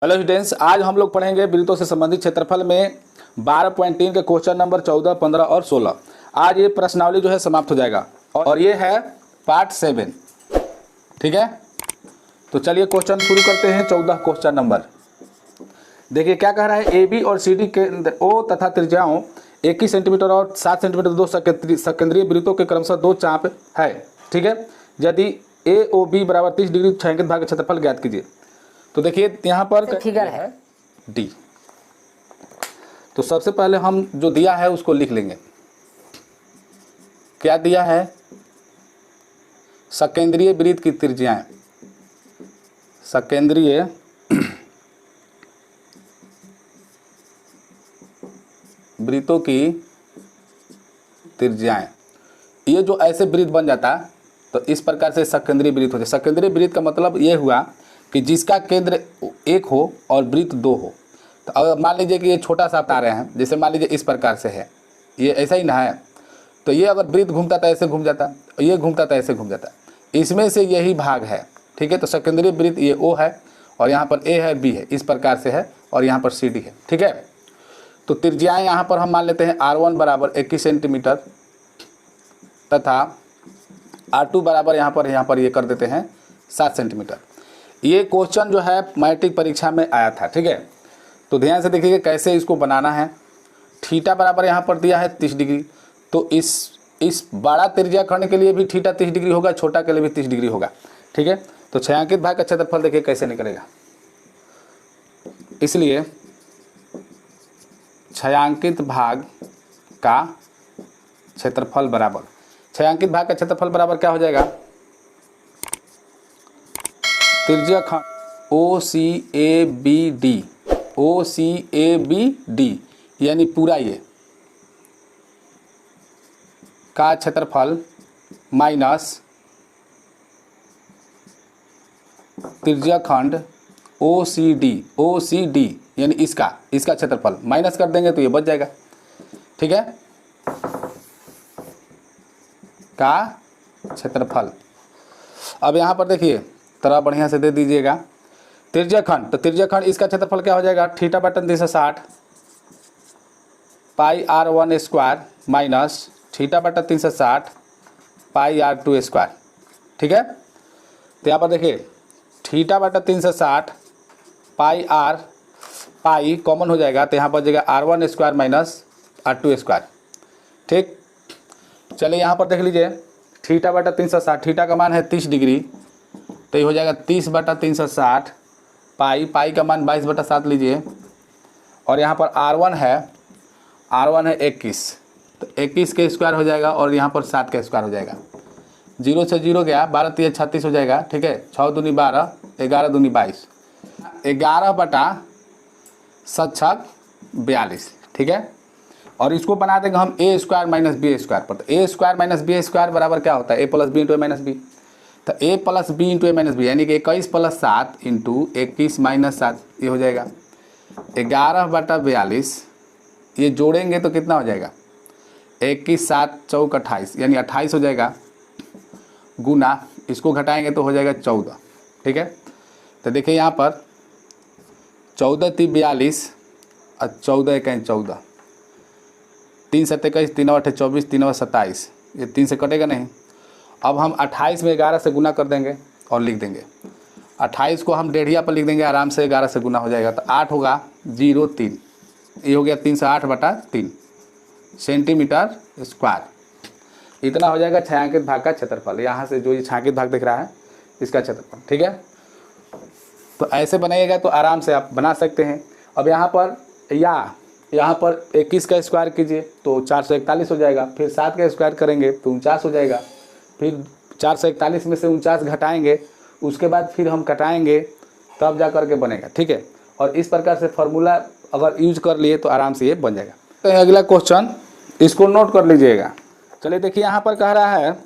Hello students, आज हम लोग पढ़ेंगे वृत्तों से संबंधित क्षेत्रफल में 12.3 के क्वेश्चन नंबर 14, 15 और 16। आज ये प्रश्नावली जो है समाप्त हो जाएगा और ये है पार्ट 7। ठीक है, तो चलिए क्वेश्चन शुरू करते हैं। 14 क्वेश्चन नंबर देखिए क्या कह रहा है। ए बी और सी डी के ओ तथा त्रिज्याओं 21 सेंटीमीटर और 7 सेंटीमीटर दो सकेंद्रीय वृत्तों के क्रमशः दो चाप है। ठीक है, यदि ए ओ बी बराबर 30 डिग्री छायांकित भाग का क्षेत्रफल ज्ञात कीजिए। तो देखिए यहाँ पर फिगर है डी। तो सबसे पहले हम जो दिया है उसको लिख लेंगे। क्या दिया है? सकेंद्रीय वृत्त की त्रिज्याएं, सकेंद्रीय वृत्तों की त्रिज्याएं। ये जो ऐसे वृत्त बन जाता तो इस प्रकार से सकेंद्रीय वृत्त होते। सकेंद्रीय वृत्त का मतलब ये हुआ कि जिसका केंद्र एक हो और वृत्त दो हो। तो अगर मान लीजिए कि ये छोटा सा बता रहे हैं, जैसे मान लीजिए इस प्रकार से है, ये ऐसा ही ना है, तो ये अगर वृत्त घूमता था ऐसे घूम जाता, ये घूमता था ऐसे घूम जाता, इसमें से यही भाग है। ठीक है, तो सकेंद्रीय वृत्त ये ओ है और यहाँ पर ए है, बी है, इस प्रकार से है और यहाँ पर सी डी है। ठीक है, तो त्रिज्याएँ यहाँ पर हम मान लेते हैं R1 बराबर 21 सेंटीमीटर तथा R2 बराबर यहाँ पर ये कर देते हैं 7 सेंटीमीटर। ये क्वेश्चन जो है मैट्रिक परीक्षा में आया था। ठीक है, तो ध्यान से देखिए कैसे इसको बनाना है। थीटा बराबर यहाँ पर दिया है 30 डिग्री, तो इस बड़ा त्रिज्या खंड के लिए भी थीटा 30 डिग्री होगा, छोटा के लिए भी 30 डिग्री होगा। ठीक है, तो छायांकित भाग का क्षेत्रफल देखिए कैसे निकलेगा। इसलिए छायांकित भाग का क्षेत्रफल बराबर, छायांकित भाग का क्षेत्रफल बराबर क्या हो जाएगा? त्रिज्या खंड O C A B D, O C A B D यानी पूरा ये का क्षेत्रफल माइनस त्रिज्या खंड ओ सी डी यानी इसका क्षेत्रफल माइनस कर देंगे तो ये बच जाएगा। ठीक है, का क्षेत्रफल। अब यहाँ पर देखिए तरह बढ़िया से दे दीजिएगा त्रिज्या खंड, तो त्रिज्या खंड इसका क्षेत्रफल क्या हो जाएगा? थीटा बटन 360 पाई R1 square minus theta button 360 पाई R2 स्क्वायर। ठीक है, तो यहाँ पर देखिए थीटा बटन 360 पाई कॉमन हो जाएगा, तो यहाँ पर जाएगा R1 square minus R2 square. ठीक, चलिए यहाँ पर देख लीजिए थीटा बटा 360, थीटा का मान है 30 डिग्री, तो ये हो जाएगा 30 बटा 360 पाई का मान 22/7 लीजिए, और यहाँ पर R1 है 21, तो 21 के स्क्वायर हो जाएगा और यहाँ पर 7 का स्क्वायर हो जाएगा। 0 से 0 गया, 12 3 36 हो जाएगा। ठीक है, 6 दूनी 12, 11 दूनी 22, 11 बटा 7 42। ठीक है, और इसको बना देंगे हम ए स्क्वायर माइनस बी स्क्वायर पर। तो ए स्क्वायर माइनस बी स्क्वायर बराबर क्या होता है? ए प्लस बी इंटू ए माइनस बी। तो ए प्लस बी इंटू ए माइनस बी यानी कि 21 + 7 इंटू 21 - 7, ये हो जाएगा 11 बटा 42। ये जोड़ेंगे तो कितना हो जाएगा? 21 7 चौक 28 यानी 28 हो जाएगा, गुना इसको घटाएंगे तो हो जाएगा 14। ठीक है, तो देखिए यहाँ पर 14 × 3 = 42 और 14 × 1 = 14, 3 × 7 = 21, 3 × 8 = 24, 3 × 27, ये 3 से कटेगा नहीं। अब हम 28 में 11 से गुना कर देंगे और लिख देंगे। 28 को हम डेढ़िया पर लिख देंगे, आराम से 11 से गुना हो जाएगा, तो 8 होगा 0 3, ये हो गया 308 बटा 3 सेंटीमीटर स्क्वायर। इतना हो जाएगा छायांकित भाग का क्षेत्रफल। यहाँ से जो ये छायांकित भाग दिख रहा है इसका क्षेत्रफल। ठीक है, तो ऐसे बनाइएगा तो आराम से आप बना सकते हैं। अब यहाँ पर 21 का स्क्वायर कीजिए तो 441 हो जाएगा, फिर 7 का स्क्वायर करेंगे तो 49 हो जाएगा, फिर 441 में से 49 घटाएंगे, उसके बाद फिर हम कटाएंगे, तब जा करके बनेगा। ठीक है, और इस प्रकार से फार्मूला अगर यूज कर लिए तो आराम से ये बन जाएगा। तो अगला क्वेश्चन इसको नोट कर लीजिएगा। चलिए देखिए यहाँ पर कह रहा है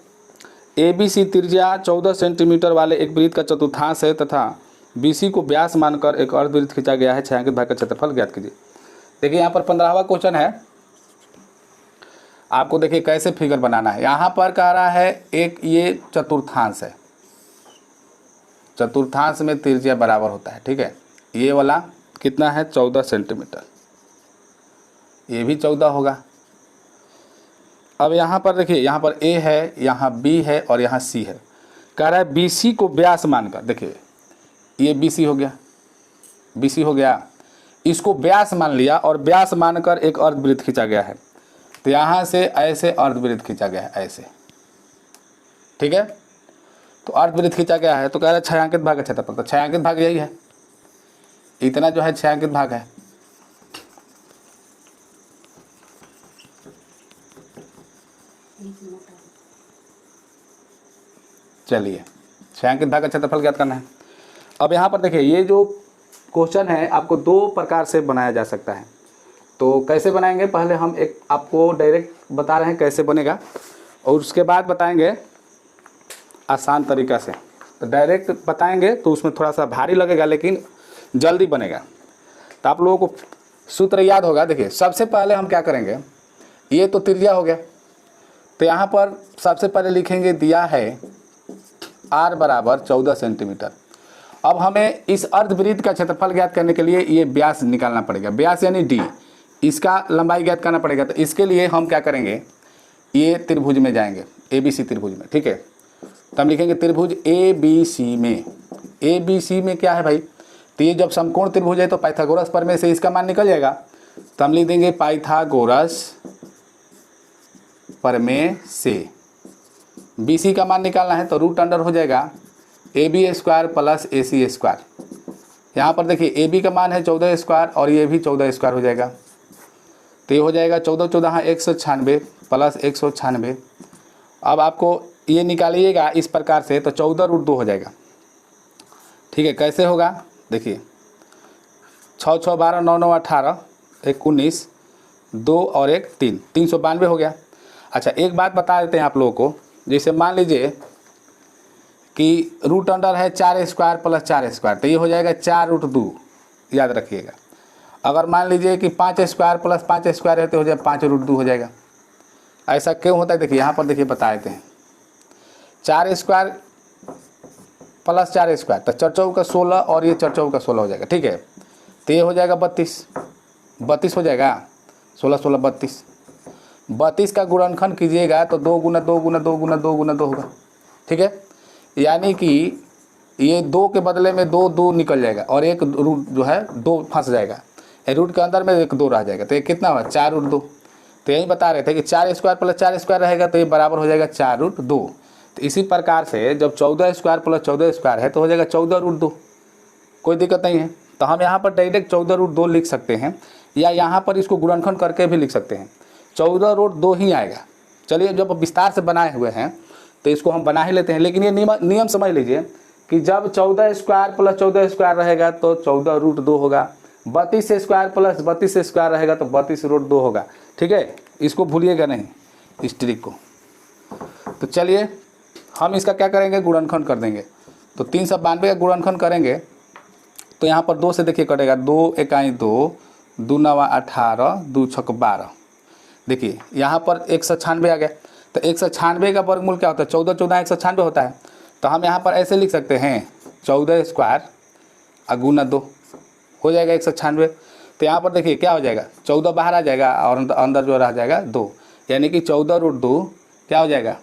ए बी सी त्रिज्या 14 सेंटीमीटर वाले एक वृत्त का चतुर्थांश है तथा बी सी को व्यास मानकर एक अर्धवृत्त खींचा गया है। छायांकित भाग का क्षेत्रफल ज्ञात कीजिए। देखिए यहाँ पर 15वां क्वेश्चन है। आपको देखिए कैसे फिगर बनाना है। यहाँ पर कह रहा है एक ये चतुर्थांश है, चतुर्थांश में त्रिज्या बराबर होता है। ठीक है, ये वाला कितना है 14 सेंटीमीटर, ये भी 14 होगा। अब यहाँ पर देखिए, यहाँ पर ए है, यहाँ बी है और यहाँ सी है। कह रहा है BC को व्यास मानकर, देखिए ये BC हो गया, BC हो गया, इसको व्यास मान लिया और व्यास मानकर एक अर्धवृत्त खींचा गया है। तो यहाँ से ऐसे अर्धवृत्त खींचा गया है, ऐसे, ठीक है। तो अर्धवृत्त खींचा गया है, तो कह रहा है छायांकित भाग का क्षेत्रफल। तो छायांकित भाग यही है, इतना जो है छायांकित भाग है। चलिए छायांकित भाग का क्षेत्रफल ज्ञात करना है। अब यहाँ पर देखिए, ये जो क्वेश्चन है आपको दो प्रकार से बनाया जा सकता है। तो कैसे बनाएंगे, पहले हम एक आपको डायरेक्ट बता रहे हैं कैसे बनेगा, और उसके बाद बताएंगे आसान तरीका से। तो डायरेक्ट बताएंगे तो उसमें थोड़ा सा भारी लगेगा, लेकिन जल्दी बनेगा। तो आप लोगों को सूत्र याद होगा। देखिए सबसे पहले हम क्या करेंगे, ये तो त्रिज्या हो गया, तो यहाँ पर सबसे पहले लिखेंगे दिया है r बराबर 14 सेंटीमीटर। अब हमें इस अर्धवृत्त का क्षेत्रफल ज्ञात करने के लिए ये व्यास निकालना पड़ेगा, व्यास यानी d, इसका लंबाई ज्ञात करना पड़ेगा। तो इसके लिए हम क्या करेंगे, ये त्रिभुज में जाएंगे, ABC त्रिभुज में, ठीक है। तो हम लिखेंगे त्रिभुज ABC में, ABC में क्या है भाई, तो ये जब समकोण त्रिभुज है तो पाइथागोरस प्रमेय से इसका मान निकल जाएगा। तो हम लिख देंगे पाइथागोरस प्रमेय से BC का मान निकालना है, तो रूट अंडर हो जाएगा AB square plus AC square. यहाँ पर देखिए AB का मान है 14 स्क्वायर और ये भी 14 स्क्वायर हो जाएगा। तो ये हो जाएगा 14 14 196 प्लस 196। अब आपको ये निकालिएगा इस प्रकार से, तो 14 रूट 2 हो जाएगा, ठीक है। कैसे होगा, देखिए 6 6 12 9 9 18 1 19 2 और 1 3 392 हो गया। अच्छा एक बात बता देते हैं आप लोगों को, जैसे मान लीजिए कि रूट अंडर है 4 स्क्वायर प्लस 4 स्क्वायर, तो ये हो जाएगा 4 रूट 2, याद रखिएगा। अगर मान लीजिए कि 5 स्क्वायर प्लस 5 स्क्वायर है तो हो जाए 5 रूट 2 हो जाएगा। ऐसा क्यों होता है, देखिए यहाँ पर देखिए बता देते हैं। 4 स्क्वायर प्लस 4 स्क्वायर, तो 4 चौका 16 और ये 4 चौका 16 हो जाएगा, ठीक है। तो ये हो जाएगा 32 हो जाएगा, 16 16 32 का गुणनखंड कीजिएगा तो 2 गुना 2 गुना 2 गुना 2 गुना 2 होगा, ठीक है। यानी कि ये 2 के बदले में 2 2 निकल जाएगा और एक रूट जो है 2 फंस जाएगा, रूट के अंदर में एक 2 रह जाएगा। तो ये कितना हुआ 4 रूट 2। तो यही बता रहे थे कि 4 स्क्वायर प्लस 4 स्क्वायर रहेगा तो ये बराबर हो जाएगा 4 रूट 2। तो इसी प्रकार से जब 14 स्क्वायर प्लस 14 स्क्वायर है तो हो जाएगा 14 रूट 2, कोई दिक्कत नहीं है। तो हम यहाँ पर डायरेक्ट 14 रूट 2 लिख सकते हैं, या यहाँ पर इसको गुणनखंड करके भी लिख सकते हैं, 14 रूट 2 ही आएगा। चलिए जब विस्तार से बनाए हुए हैं तो इसको हम बना ही लेते हैं, लेकिन ये नियम समझ लीजिए कि जब 14 स्क्वायर प्लस 14 स्क्वायर रहेगा तो 14 रूट 2 होगा, 32 स्क्वायर प्लस 32 स्क्वायर रहेगा तो 32 रूट 2 होगा, ठीक है। इसको भूलिएगा नहीं, इस ट्रिक को। तो चलिए हम इसका क्या करेंगे, गुणनखंड कर देंगे। तो 392 का गुणनखंड करेंगे तो यहाँ पर 2 से देखिए कटेगा, 2 एकाई 2, 2 नवा 18, 2 छक 12। देखिए यहाँ पर 196 आ गया। तो 196 का वर्गमूल क्या होता है, 14 14 196 होता है। तो हम यहाँ पर ऐसे लिख सकते हैं 14 स्क्वायर गुना 2 हो जाएगा 196। तो यहाँ पर देखिए क्या हो जाएगा, 14 बाहर आ जाएगा और अंदर जो रह जाएगा 2, यानी कि 14 रूट 2 क्या हो जाएगा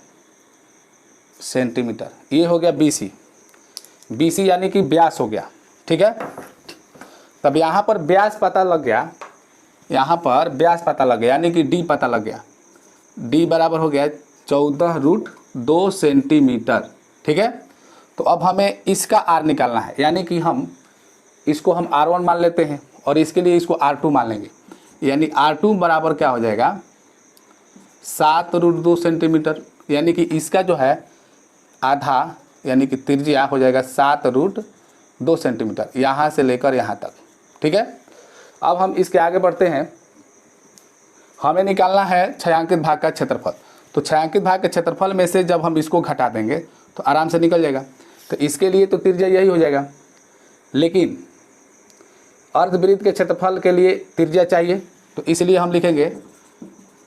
सेंटीमीटर। ये हो गया BC यानी कि व्यास हो गया, ठीक है। तब यहाँ पर व्यास पता लग गया, यहाँ पर व्यास पता लग गया यानी कि D पता लग गया। D बराबर हो गया 14 रूट 2 सेंटीमीटर, ठीक है। तो अब हमें इसका R निकालना है, यानी कि हम इसको हम R1 मान लेते हैं और इसके लिए इसको R2 मान लेंगे, यानी R2 बराबर क्या हो जाएगा 7 रूट 2 सेंटीमीटर, यानी कि इसका जो है आधा यानी कि त्रिज्या हो जाएगा 7 रूट 2 सेंटीमीटर, यहाँ से लेकर यहाँ तक, ठीक है। अब हम इसके आगे बढ़ते हैं, हमें निकालना है छायांकित भाग का क्षेत्रफल। तो छायांकित भाग के क्षेत्रफल में से जब हम इसको घटा देंगे तो आराम से निकल जाएगा। तो इसके लिए तो त्रिज्या यही हो जाएगा, लेकिन अर्धवृत्त के क्षेत्रफल के लिए त्रिज्या चाहिए, तो इसलिए हम लिखेंगे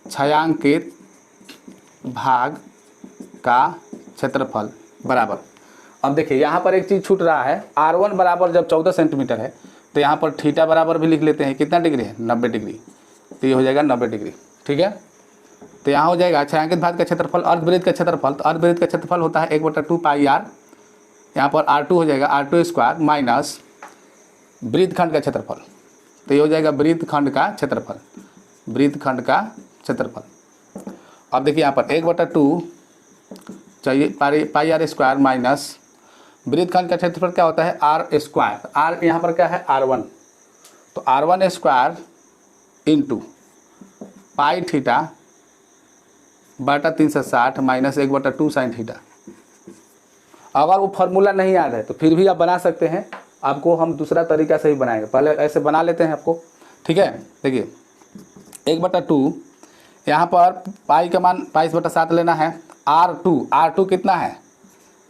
छायांकित भाग का क्षेत्रफल बराबर। अब देखिए यहाँ पर एक चीज़ छूट रहा है, R1 बराबर जब 14 सेंटीमीटर है तो यहाँ पर थीटा बराबर भी लिख लेते हैं, कितना डिग्री है 90 डिग्री, तो ये हो जाएगा 90 डिग्री। ठीक है, तो यहाँ हो जाएगा छायांकित भाग का क्षेत्रफल अर्धवृत्त का क्षेत्रफल, तो अर्धवृत्त का क्षेत्रफल होता है 1/2 पाई आर, यहाँ पर R2 हो जाएगा R2 स्क्वायर माइनस वृत्तखंड का क्षेत्रफल, तो ये हो जाएगा वृत्तखंड का क्षेत्रफल, वृत्तखंड का क्षेत्रफल। अब देखिए यहाँ पर 1/2 चाहिए पाई आर स्क्वायर माइनस वृत्तखंड का क्षेत्रफल क्या होता है आर स्क्वायर, आर यहाँ पर क्या है R1, तो R1 square into pi theta बटा 360 माइनस 1/2 साइन थीटा। अगर वो फार्मूला नहीं याद है तो फिर भी आप बना सकते हैं, आपको हम दूसरा तरीका से ही बनाएंगे, पहले ऐसे बना लेते हैं आपको। ठीक है, देखिए 1/2 यहाँ पर पाई का मान 22/7 लेना है, R2 कितना है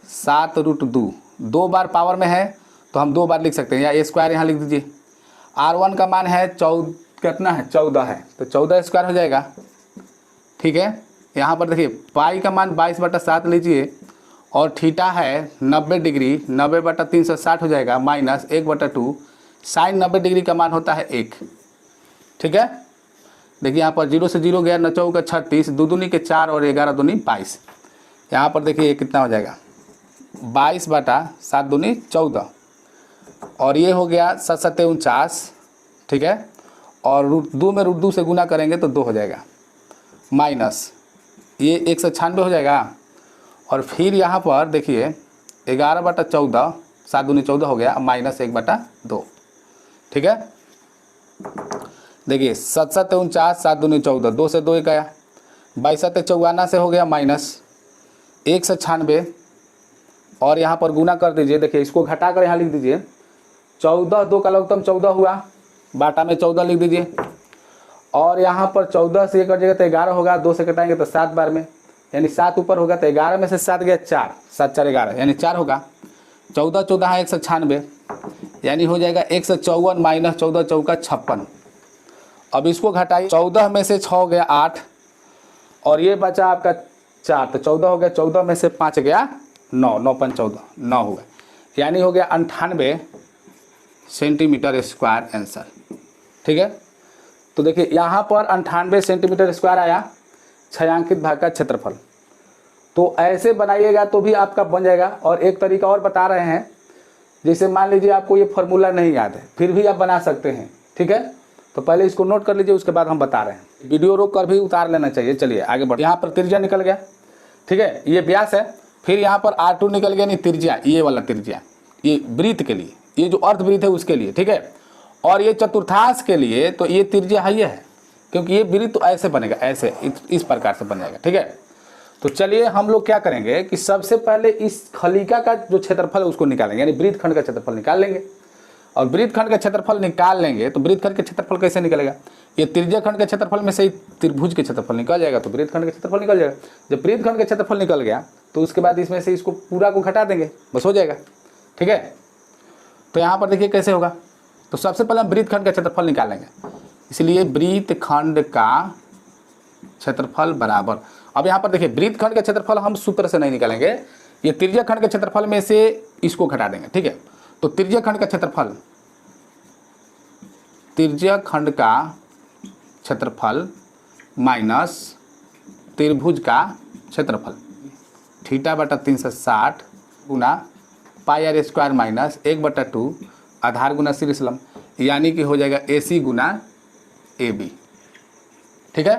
7√2, 2 बार पावर में है तो हम 2 बार लिख सकते हैं, या ए स्क्वायर यहाँ लिख दीजिए। R1 का मान है कितना है 14 है, तो 14 स्क्वायर हो जाएगा। ठीक है, यहाँ पर देखिए पाई का मान 22/7 लीजिए और थीटा है 90 डिग्री, 90/360 हो जाएगा माइनस 1/2 साइन 90 डिग्री का मान होता है 1। ठीक है, देखिए यहाँ पर 0 से 0 गया, 9 चौका 36, 2 दूनी के 4 और 11 दूनी 22। यहाँ पर देखिए कितना हो जाएगा 22/7 दूनी 14 और ये हो गया 7 7 49। ठीक है, और √2 में √2 से गुना करेंगे तो 2 हो जाएगा माइनस ये 196 हो जाएगा। और फिर यहाँ पर देखिए 11/14, 7 दूनी 14 हो गया माइनस 1/2। ठीक है, देखिए 7 7 49, 7 दूनी 14, 2 से 2 एक आया, 22 7 54 से हो गया माइनस 196 और यहाँ पर गुना कर दीजिए। देखिए इसको घटा कर यहाँ लिख दीजिए 14, 2 का लघुत्तम 14 हुआ, बाटा में 14 लिख दीजिए और यहाँ पर 14 से कट जाएगा तो 11 होगा, 2 से कटाएंगे तो 7 बार में, यानी 7 ऊपर होगा तो 11 में से 7 गया 4, 7 4 11 यानी 4 होगा। 14 14 है 196 यानी हो जाएगा 154 माइनस 14 चौका 56। अब इसको घटाइए, 14 में से 6 गया 8 और ये बचा आपका 4, तो 14 हो गया, 14 में से 5 गया 9, 9 5 14 9 होगा, यानी हो गया 98 सेंटीमीटर स्क्वायर आंसर। ठीक है, तो देखिए यहाँ पर 98 सेंटीमीटर स्क्वायर आया छायांकित भाग का क्षेत्रफल। तो ऐसे बनाइएगा तो भी आपका बन जाएगा। और एक तरीका और बता रहे हैं, जैसे मान लीजिए आपको ये फार्मूला नहीं याद है फिर भी आप बना सकते हैं। ठीक है, तो पहले इसको नोट कर लीजिए, उसके बाद हम बता रहे हैं। वीडियो रोक कर भी उतार लेना चाहिए। चलिए आगे बढ़, यहाँ पर त्रिज्या निकल गया। ठीक है, ये व्यास है, फिर यहाँ पर R2 निकल गया, नहीं त्रिज्या, ये वाला त्रिज्या, ये वृत्त के लिए, ये जो अर्धवृत्त है उसके लिए। ठीक है, और ये चतुर्थांश के लिए तो ये त्रिज्या है, क्योंकि ये वृत्त तो ऐसे बनेगा, ऐसे इस प्रकार से बन जाएगा। ठीक है, तो चलिए हम लोग क्या करेंगे कि सबसे पहले इस खलिका का जो क्षेत्रफल है उसको निकालेंगे, यानी वृत्तखंड का क्षेत्रफल निकाल लेंगे। और वृत्तखंड का क्षेत्रफल निकाल लेंगे तो वृत्तखंड का क्षेत्रफल कैसे निकलेगा, ये त्रिज्याखंड के क्षेत्रफल में से ही त्रिभुज के क्षेत्रफल निकल जाएगा, तो वृत्तखंड का क्षेत्रफल निकल जाएगा। जब वृत्तखंड का क्षेत्रफल निकल गया तो उसके बाद इसमें से इसको पूरा को घटा देंगे, बस हो जाएगा। ठीक है, तो यहाँ पर देखिए कैसे होगा, तो सबसे पहले हम वृत्तखंड का क्षेत्रफल निकालेंगे, इसलिए वृत्तखंड का क्षेत्रफल बराबर। अब यहाँ पर देखिए वृत्तखंड का क्षेत्रफल हम सूत्र से नहीं निकालेंगे, ये त्रिज्याखंड के क्षेत्रफल में से इसको घटा देंगे। ठीक है, तो त्रिज्याखंड का क्षेत्रफल, त्रिज्याखंड का क्षेत्रफल माइनस त्रिभुज का क्षेत्रफल, θ/360 गुना पाई आर स्क्वायर माइनस 1/2 आधार गुना शीर्षलंब, यानी कि हो जाएगा AC गुना AB। ठीक है,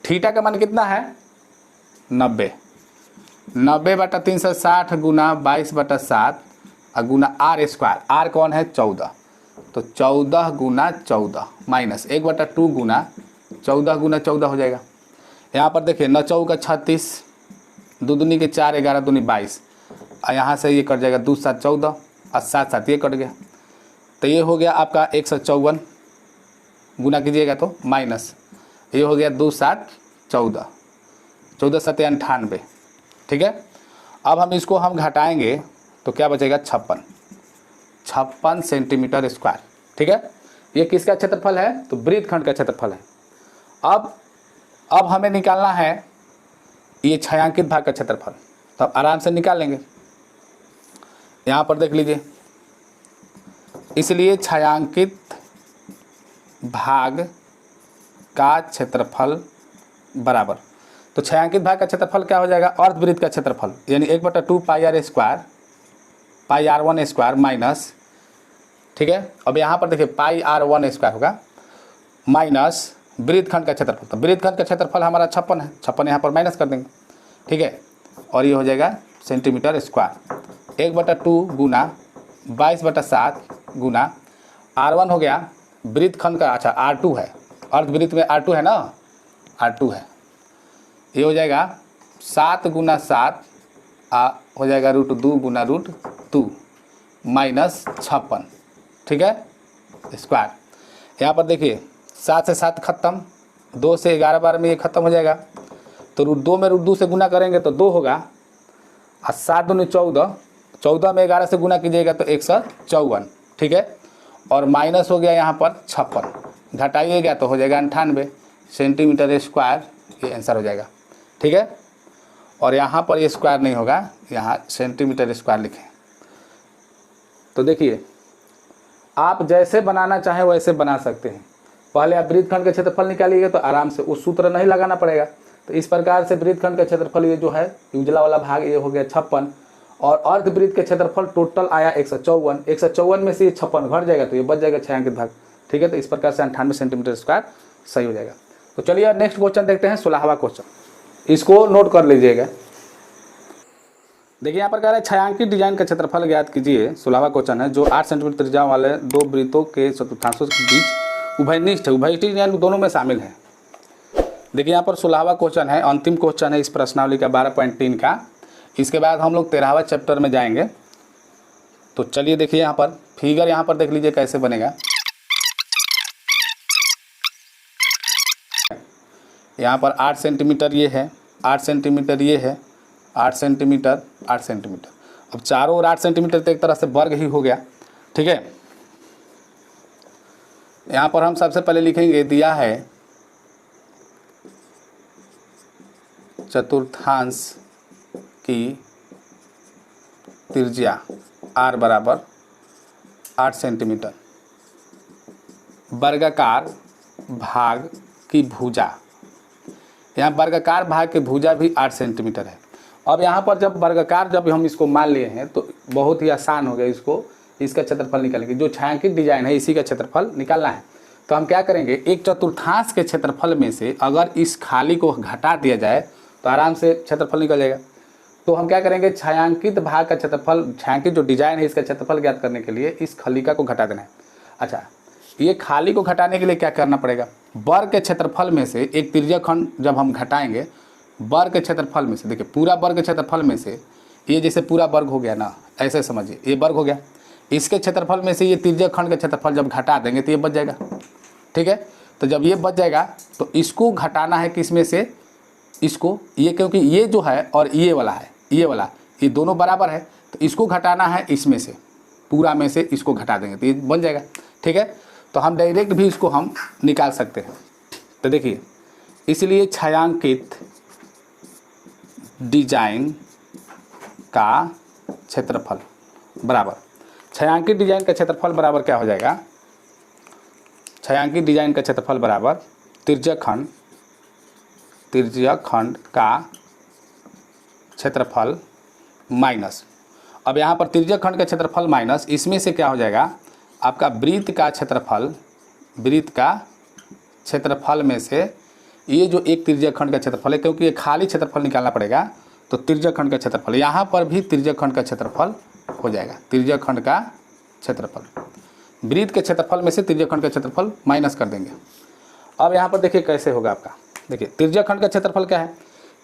थीटा का मान कितना है 90, 90/360 गुना 22/7 गुना R स्क्वायर, R कौन है 14, तो 14 गुना 14 माइनस 1/2 गुना 14 गुना 14 हो जाएगा। यहाँ पर देखिए 9 चौका 36, 2 दूनी के 4, 11 दूनी 22, और यहाँ से ये कट जाएगा 2 7 14 और 7 7 ये कट गया, तो ये हो गया आपका 154 गुना कीजिएगा तो माइनस ये हो गया 2 7 14, 14 7 98। ठीक है, अब हम इसको हम घटाएंगे तो क्या बचेगा 56 सेंटीमीटर स्क्वायर। ठीक है, ये किसका क्षेत्रफल है, तो वृत्तखंड का क्षेत्रफल है। अब हमें निकालना है ये छायांकित भाग का क्षेत्रफल, तो आराम से निकाल लेंगे। यहाँ पर देख लीजिए इसलिए छायांकित भाग का क्षेत्रफल बराबर, तो छायांकित भाग का क्षेत्रफल क्या हो जाएगा, अर्धवृत्त का क्षेत्रफल यानी 1/2 pi r square pi r1 square minus, ठीक है। अब यहाँ पर देखिए पाई r1 स्क्वायर होगा माइनस वृत्तखंड का क्षेत्रफल, तो वृत्तखंड का क्षेत्रफल हमारा 56 है, 56 यहाँ पर माइनस कर देंगे, ठीक है। और ये हो जाएगा सेंटीमीटर स्क्वायर, 1/2 गुना 22/7 गुना r1 हो गया वृत्तखंड का, अच्छा r2 है, अर्धवृत्त में r2 है ना, r2 है, ये हो जाएगा 7 गुना 7 हो जाएगा √2 गुना √2 माइनस 56, ठीक है, स्क्वायर। यहाँ पर देखिए 7 से 7 खत्म, 2 से 11 बार में ये खत्म हो जाएगा, तो √2 में √2 से गुना करेंगे तो 2 होगा, और 7 दूनी 14, 14 में 11 से गुना कीजिएगा तो 154, ठीक है। और माइनस हो गया यहाँ पर 56, घटाइएगा तो हो जाएगा 98 सेंटीमीटर स्क्वायर, ये आंसर हो जाएगा, ठीक है। और यहाँ पर ये स्क्वायर नहीं होगा, यहाँ सेंटीमीटर स्क्वायर लिखें। तो देखिए आप जैसे बनाना चाहें वैसे बना सकते हैं। पहले आप वृत्तखंड का क्षेत्रफल निकालिएगा तो आराम से, उस सूत्र नहीं लगाना पड़ेगा। तो इस प्रकार से वृत्तखंड का क्षेत्रफल ये जो है उजला वाला भाग ये हो गया 56, और अर्धवृत्त के क्षेत्रफल टोटल आया 154, 154 में से ये 56 घट जाएगा तो ये बच जाएगा छायांकित भाग, ठीक है। तो इस प्रकार से 98 सेंटीमीटर स्क्वायर सही हो जाएगा। तो चलिए नेक्स्ट क्वेश्चन देखते हैं, 16वां क्वेश्चन, इसको नोट कर लीजिएगा। देखिए यहाँ पर कह रहा है छायांकित डिजाइन का क्षेत्रफल ज्ञात कीजिए। 16वां क्वेश्चन है, जो 8 सेंटीमीटर त्रिज्या वाले दो वृत्तों के चतुर्थांशों के बीच उभयनिष्ठ है, उभयनिष्ठ यानी दोनों में शामिल है। देखिए यहाँ पर 16वां क्वेश्चन है, अंतिम क्वेश्चन है इस प्रश्नावली का 12.3 का। इसके बाद हम लोग 13वां चैप्टर में जाएंगे। तो चलिए देखिए यहाँ पर फिगर यहाँ पर देख लीजिए कैसे बनेगा। यहाँ पर 8 सेंटीमीटर ये है, 8 सेंटीमीटर ये है, 8 सेंटीमीटर 8 सेंटीमीटर। अब चारों ओर 8 सेंटीमीटर तो एक तरह से वर्ग ही हो गया, ठीक है। यहाँ पर हम सबसे पहले लिखेंगे, दिया है चतुर्थांश की त्रिज्या r बराबर 8 सेंटीमीटर, वर्गाकार भाग की भुजा, यहाँ वर्गाकार भाग की भुजा भी 8 सेंटीमीटर है। अब यहाँ पर जब वर्गाकार जब हम इसको मान लिए हैं तो बहुत ही आसान हो गया, इसका क्षेत्रफल निकालेंगे। जो छायांकित डिजाइन है इसी का क्षेत्रफल निकालना है। तो हम क्या करेंगे, एक चतुर्थांश के क्षेत्रफल में से अगर इस खाली को घटा दिया जाए तो आराम से क्षेत्रफल निकल जाएगा। तो हम क्या करेंगे, छायांकित भाग का क्षेत्रफल, छायांकित जो डिजाइन है इसका क्षेत्रफल ज्ञात करने के लिए इस खलिका को घटा देना है। अच्छा, ये खाली को घटाने के लिए क्या करना पड़ेगा, वर्ग के क्षेत्रफल में से एक त्रिज्या खंड जब हम घटाएंगे, वर्ग के क्षेत्रफल में से, देखिए पूरा वर्ग के क्षेत्रफल में से ये जैसे पूरा वर्ग हो गया ना, ऐसे समझिए ये वर्ग हो गया, इसके क्षेत्रफल में से ये त्रिज्या खंड का क्षेत्रफल जब घटा देंगे तो ये बच जाएगा, ठीक है। तो जब ये बच जाएगा तो इसको घटाना है किस में से, इसको, ये क्योंकि ये जो है और ये वाला है, ये वाला, ये दोनों बराबर है, तो इसको घटाना है इसमें से, पूरा में से इसको घटा देंगे तो ये बन जाएगा, ठीक है। तो हम डायरेक्ट भी इसको हम निकाल सकते हैं। तो देखिए, इसलिए छायांकित डिजाइन का क्षेत्रफल बराबर, छायांकित डिजाइन का क्षेत्रफल बराबर क्या हो जाएगा, छायांकित डिजाइन का क्षेत्रफल बराबर त्रिज्या खंड का क्षेत्रफल माइनस, अब यहाँ पर त्रिज्या खंड का क्षेत्रफल माइनस, इसमें से क्या हो जाएगा आपका वृत्त का क्षेत्रफल, वृत्त का क्षेत्रफल में से ये जो एक त्रिज्या खंड का क्षेत्रफल है, क्योंकि ये खाली क्षेत्रफल निकालना पड़ेगा, तो त्रिज्या खंड का क्षेत्रफल, यहाँ पर भी त्रिज्या खंड का क्षेत्रफल हो जाएगा, त्रिज्या खंड का क्षेत्रफल, वृत्त के क्षेत्रफल में से त्रिज्या खंड का क्षेत्रफल माइनस कर देंगे। अब यहाँ पर देखिए कैसे होगा आपका, देखिए त्रिज्या खंड का क्षेत्रफल क्या है,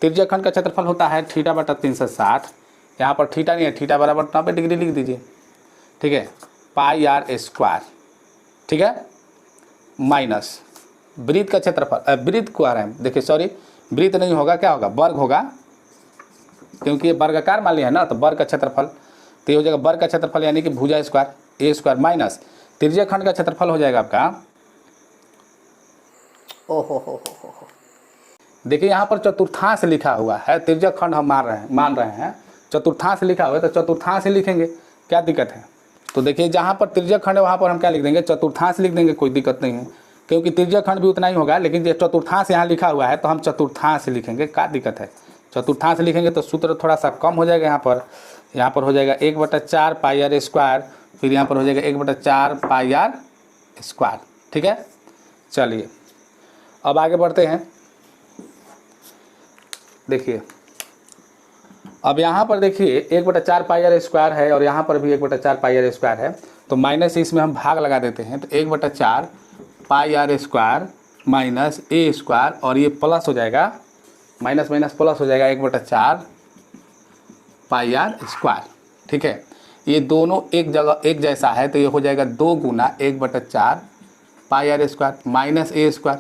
त्रिज्या खंड का क्षेत्रफल होता है θ/360, यहाँ पर थीटा नहीं है, थीटा बराबर 90 डिग्री लिख दीजिए, ठीक है, पाई r स्क्वायर, ठीक है, माइनस वृत्त का क्षेत्रफल, वृत्त को आ रहे हैं, देखिए सॉरी वृत्त नहीं होगा, क्या होगा, वर्ग होगा, क्योंकि ये वर्गाकार मान लिया है ना, तो वर्ग का क्षेत्रफल, तो ये हो जाएगा वर्ग का क्षेत्रफल यानी कि भुजा स्क्वायर, ए स्क्वायर माइनस त्रिज्या खंड का क्षेत्रफल हो जाएगा आपका, ओहो, देखिए यहाँ पर चतुर्थांश लिखा हुआ है, त्रिज्या खंड हम मान रहे हैं, चतुर्थांश लिखा हुआ है तो चतुर्थांश ही लिखेंगे, क्या दिक्कत है, तो देखिए जहाँ पर त्रिज्यक खंड है वहाँ पर हम क्या लिख देंगे, चतुर्थांश लिख देंगे, कोई दिक्कत नहीं है, क्योंकि त्रिज्यक खंड भी उतना ही होगा, लेकिन जो चतुर्थांश यहाँ लिखा हुआ है तो हम चतुर्थांश लिखेंगे, क्या दिक्कत है। चतुर्थांश लिखेंगे तो सूत्र थोड़ा सा कम हो जाएगा, यहाँ पर हो जाएगा 1/4 पाई आर स्क्वायर, फिर यहाँ पर हो जाएगा 1/4 पाई आर स्क्वायर। ठीक है, चलिए अब आगे बढ़ते हैं। देखिए अब यहाँ पर देखिए 1/4 पाई आर स्क्वायर है और यहाँ पर भी 1/4 पाई आर स्क्वायर है, तो माइनस इसमें हम भाग लगा देते हैं, तो 1/4 pi r square minus a square, और ये प्लस हो जाएगा, माइनस माइनस प्लस हो जाएगा 1/4 पाई आर स्क्वायर। ठीक है, ये दोनों एक जगह एक जैसा है, तो ये हो जाएगा 2 गुना 1/4 pi r square minus a square,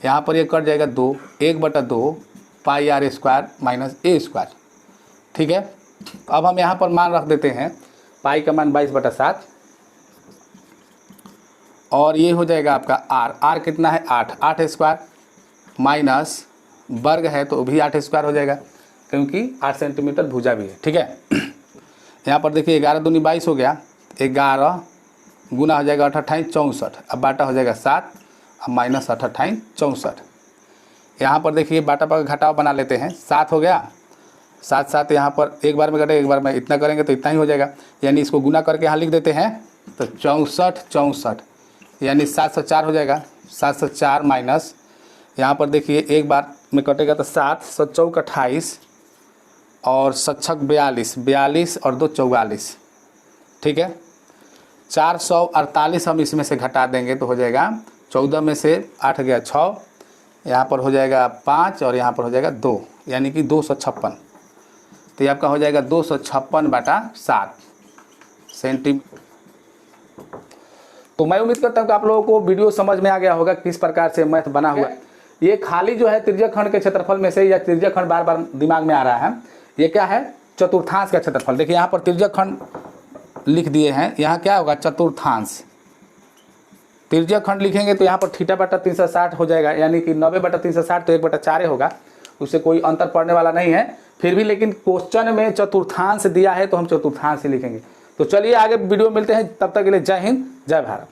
यहाँ पर ये कट जाएगा 2, 1/2 pi r square minus a square. ठीक है, अब हम यहाँ पर मान रख देते हैं, पाई का मान 22/7, और ये हो जाएगा आपका आर कितना है 8 स्क्वायर माइनस वर्ग है तो भी 8 स्क्वायर हो जाएगा, क्योंकि 8 सेंटीमीटर भुजा भी है। ठीक है, यहाँ पर देखिए 11 दूनी 22 हो गया, 11 गुना हो जाएगा 8×8 64, अब बाटा हो जाएगा 7, अब माइनस 8×8 64। यहाँ पर देखिए बाटा पर घटाव बना लेते हैं, 7 हो गया, 7 यहाँ पर एक बार में घटे, एक बार में इतना करेंगे तो इतना ही हो जाएगा, यानी इसको गुना करके यहाँ लिख देते हैं, तो 64 यानी 704 हो जाएगा। 704 माइनस यहाँ पर देखिए एक बार में कटेगा तो 7, 7 चौक 28 और 7 छक 42 और 2 44। ठीक है, 448 हम इसमें से घटा देंगे तो हो जाएगा 14 में से 8 गया 6, यहाँ पर हो जाएगा 5 और यहाँ पर हो जाएगा 2, यानी कि 256। तो ये आपका हो जाएगा 256/7 सेंटीमीटर। तो मैं उम्मीद करता हूँ कि आप लोगों को वीडियो समझ में आ गया होगा किस प्रकार से मैथ बना हुआ है। ये खाली जो है त्रिज्यक खंड के क्षेत्रफल में से, या त्रिज्यक खंड बार बार दिमाग में आ रहा है, ये क्या है, चतुर्थांश का क्षेत्रफल। देखिए यहाँ पर त्रिज्यक खंड लिख दिए हैं, यहाँ क्या होगा चतुर्थांश। त्रिज्यक खंड लिखेंगे तो यहाँ पर θ/360 हो जाएगा, यानी कि 90/360 तो 1/4 होगा, उससे कोई अंतर पड़ने वाला नहीं है। फिर भी लेकिन क्वेश्चन में चतुर्थांश दिया है तो हम चतुर्थांश ही लिखेंगे। तो चलिए आगे वीडियो मिलते हैं, तब तक के लिए जय हिंद जय भारत।